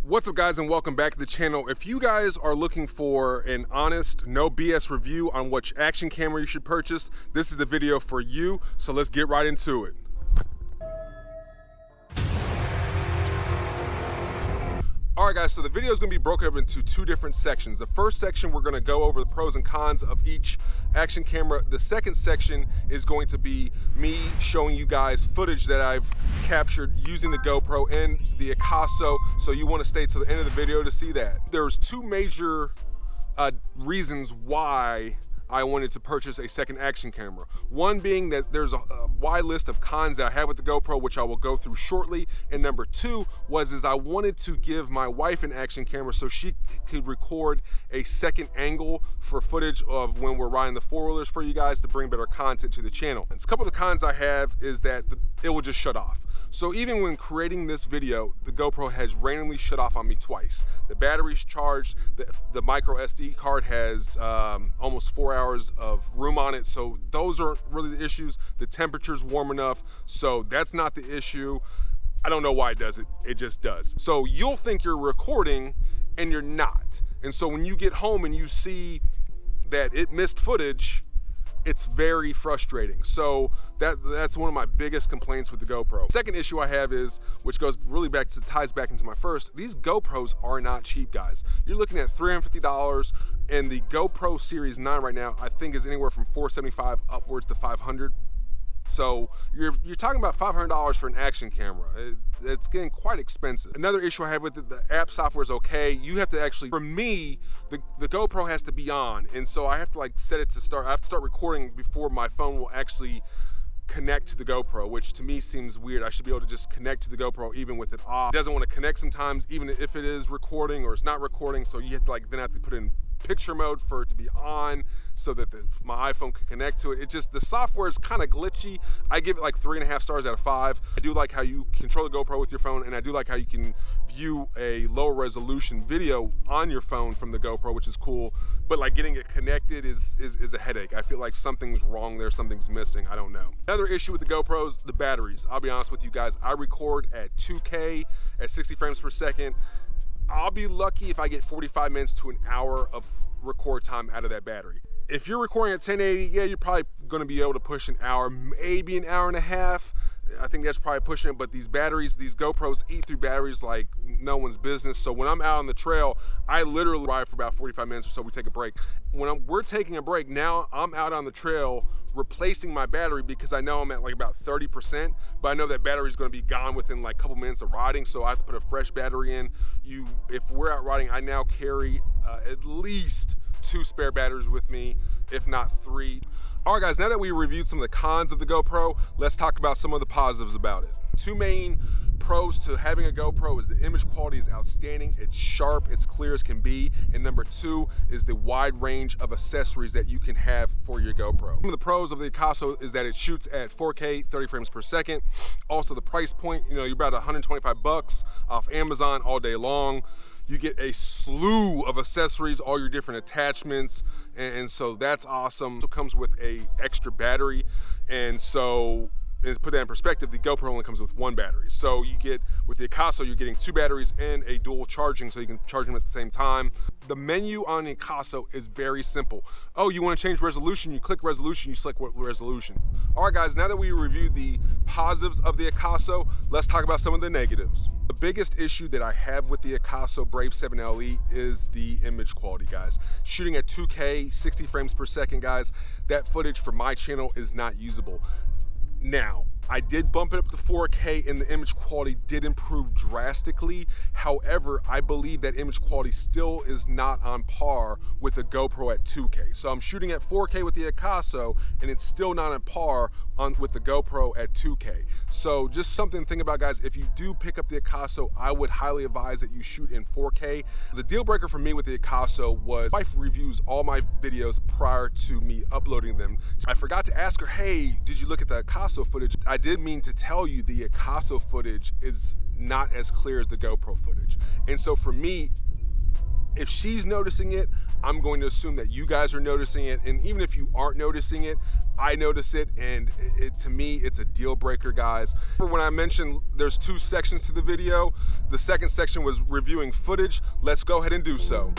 What's up guys, and welcome back to the channel. If you guys are looking for an honest, no BS review on which action camera you should purchase, this is the video for you, so let's get right into it. Alright guys, so the video is going to be broken up into two different sections. The first section, we're going to go over the pros and cons of each action camera. The second section is going to be me showing you guys footage that I've captured using the GoPro and the Akaso, so you want to stay to the end of the video to see that. There's two major reasons why I wanted to purchase a second action camera. One being that there's a wide list of cons that I have with the GoPro, which I will go through shortly. And number two is I wanted to give my wife an action camera so she could record a second angle for footage of when we're riding the four-wheelers for you guys to bring better content to the channel. And a couple of the cons I have is that it will just shut off. So even when creating this video, the GoPro has randomly shut off on me twice. The battery's charged, the micro SD card has almost 4 hours of room on it, so those aren't really the issues. The temperature's warm enough, so that's not the issue. I don't know why it does it, it just does. So you'll think you're recording and you're not. And so when you get home and you see that it missed footage, it's very frustrating. So that's one of my biggest complaints with the GoPro. Second issue I have is, which goes really ties back into my first, these GoPros are not cheap, guys. You're looking at $350, and the GoPro Series 9 right now, I think is anywhere from $475 upwards to $500. So you're talking about $500 for an action camera. It's getting quite expensive. Another issue I have with it, the app software is okay. You have to actually, for me, the GoPro has to be on, and so I have to like set it to start. I have to start recording before my phone will actually connect to the GoPro, which to me seems weird. I should be able to just connect to the GoPro even with it off. It doesn't want to connect sometimes, even if it is recording or it's not recording, so you have to then have to put in picture mode for it to be on so that my iPhone can connect to it. The software is kind of glitchy. I give it like 3.5 stars out of 5. I do like how you control the GoPro with your phone, and I do like how you can view a lower resolution video on your phone from the GoPro, which is cool. But like getting it connected is a headache. I feel like something's wrong there, something's missing, I don't know. Another issue with the GoPros, the batteries. I'll be honest with you guys, I record at 2K at 60 frames per second. I'll be lucky if I get 45 minutes to an hour of record time out of that battery. If you're recording at 1080, yeah, you're probably gonna be able to push an hour, maybe an hour and a half. I think that's probably pushing it, but these batteries, these GoPros eat through batteries like no one's business. So when I'm out on the trail, I literally ride for about 45 minutes or so, we take a break. When we're taking a break, now I'm out on the trail replacing my battery because I know I'm at like about 30%, but I know that battery is going to be gone within like a couple minutes of riding, so I have to put a fresh battery in. If we're out riding, I now carry at least 2 spare batteries with me, if not 3. All right guys, now that we reviewed some of the cons of the GoPro, let's talk about some of the positives about it. Two main pros to having a GoPro is the image quality is outstanding, it's sharp, it's clear as can be, and number two is the wide range of accessories that you can have for your GoPro. Some of the pros of the Akaso is that it shoots at 4K 30 frames per second. Also the price point, you're about 125 bucks off Amazon all day long. You get a slew of accessories, all your different attachments, and so that's awesome. It comes with a extra battery, and so to put that in perspective, the GoPro only comes with 1 battery. So you get, with the Akaso, you're getting 2 batteries and a dual charging, so you can charge them at the same time. The menu on the Akaso is very simple. Oh, you want to change resolution? You click resolution, you select what resolution. All right guys, now that we reviewed the positives of the Akaso, let's talk about some of the negatives. The biggest issue that I have with the Akaso Brave 7 LE is the image quality, guys. Shooting at 2K, 60 frames per second, guys, that footage for my channel is not usable. Now, I did bump it up to 4K and the image quality did improve drastically. However, I believe that image quality still is not on par with the GoPro at 2K. So I'm shooting at 4K with the Akaso and it's still not on par with the GoPro at 2K. So just something to think about, guys. If you do pick up the Akaso, I would highly advise that you shoot in 4K. The deal breaker for me with the Akaso was my wife reviews all my videos prior to me uploading them. I forgot to ask her, hey, did you look at the Akaso footage? I did mean to tell you the Akaso footage is not as clear as the GoPro footage. And so for me, if she's noticing it, I'm going to assume that you guys are noticing it, and even if you aren't noticing it, I notice it, and to me, it's a deal breaker, guys. When I mentioned there's 2 sections to the video, the second section was reviewing footage. Let's go ahead and do so.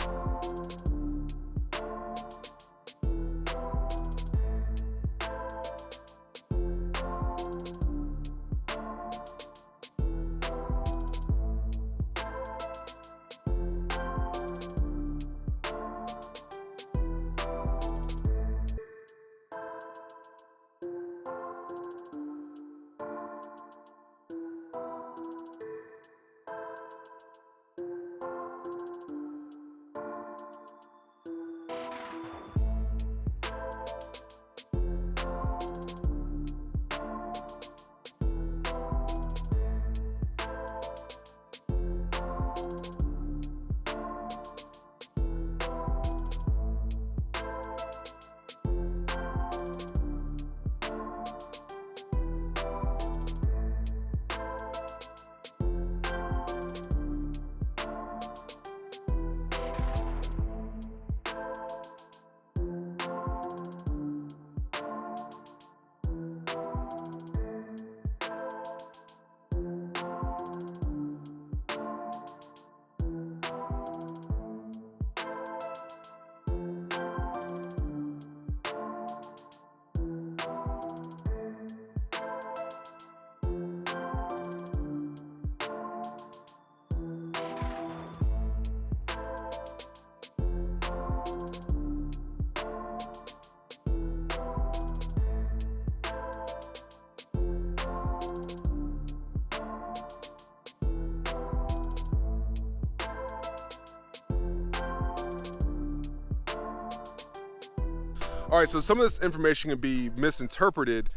All right, so some of this information can be misinterpreted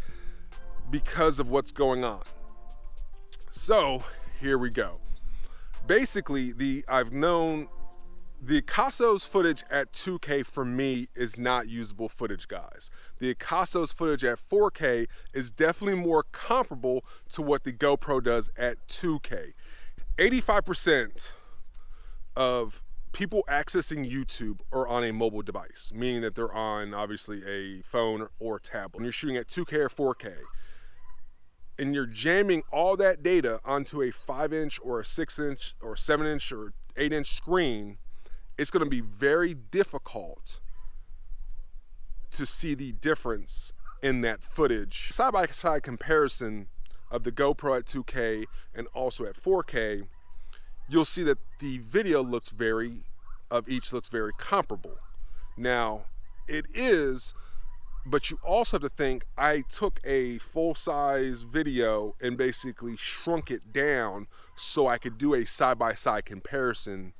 because of what's going on. So here we go. Basically, I've known the Akaso's footage at 2K for me is not usable footage, guys. The Akaso's footage at 4K is definitely more comparable to what the GoPro does at 2K. 85% of people accessing YouTube are on a mobile device, meaning that they're on obviously a phone or tablet. When you're shooting at 2K or 4K, and you're jamming all that data onto a 5-inch or a 6-inch or 7-inch or 8-inch screen, it's going to be very difficult to see the difference in that footage. Side-by-side comparison of the GoPro at 2K and also at 4K, you'll see that the video looks very comparable. Now, it is, but you also have to think, I took a full-size video and basically shrunk it down so I could do a side-by-side comparison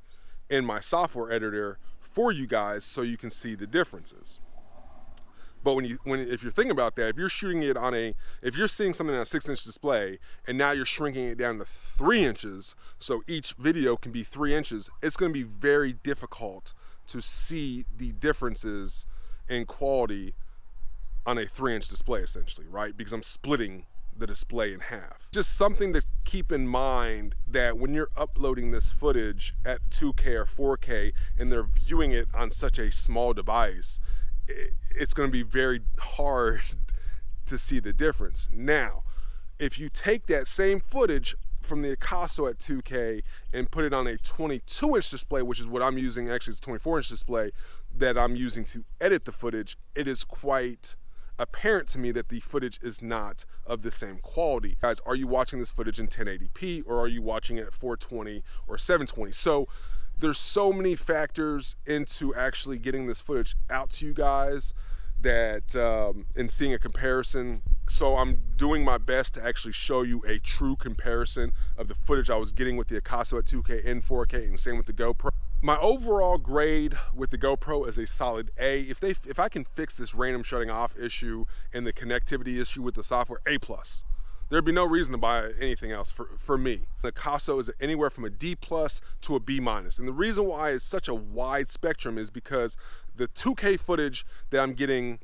in my software editor for you guys so you can see the differences. But if you're thinking about that, if you're shooting it if you're seeing something on a 6-inch display and now you're shrinking it down to 3 inches, so each video can be 3 inches, it's going to be very difficult to see the differences in quality on a 3-inch display, essentially, right? Because I'm splitting the display in half. Just something to keep in mind, that when you're uploading this footage at 2K or 4K and they're viewing it on such a small device, it's going to be very hard to see the difference. Now, if you take that same footage from the Akaso at 2K and put it on a 22-inch display, which is what I'm using, actually it's a 24-inch display that I'm using to edit the footage, it is quite apparent to me that the footage is not of the same quality. Guys, are you watching this footage in 1080p or are you watching it at 420 or 720? So there's so many factors into actually getting this footage out to you guys that and seeing a comparison. So I'm doing my best to actually show you a true comparison of the footage I was getting with the Akaso at 2K and 4K, and same with the GoPro. My overall grade with the GoPro is a solid A. If I can fix this random shutting off issue and the connectivity issue with the software, A+. There'd be no reason to buy anything else for me. The Akaso is anywhere from a D+ to a B-. And the reason why it's such a wide spectrum is because the 2K footage that I'm getting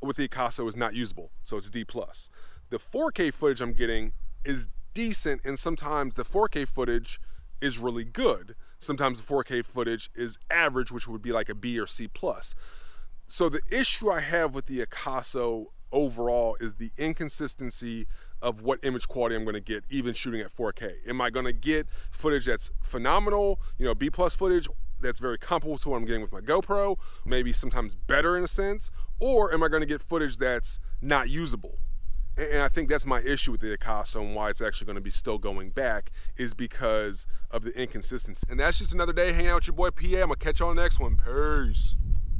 with the Akaso is not usable, so it's D+. The 4K footage I'm getting is decent, and sometimes the 4K footage is really good. Sometimes the 4K footage is average, which would be like a B or C+. So the issue I have with the Akaso overall is the inconsistency of what image quality I'm gonna get even shooting at 4K. Am I gonna get footage that's phenomenal, you know, B+ footage that's very comparable to what I'm getting with my GoPro, maybe sometimes better in a sense, or am I gonna get footage that's not usable? And I think that's my issue with the Akaso and why it's actually going to be still going back, is because of the inconsistency. And that's just another day hanging out with your boy PA. I'm going to catch you on the next one. Peace.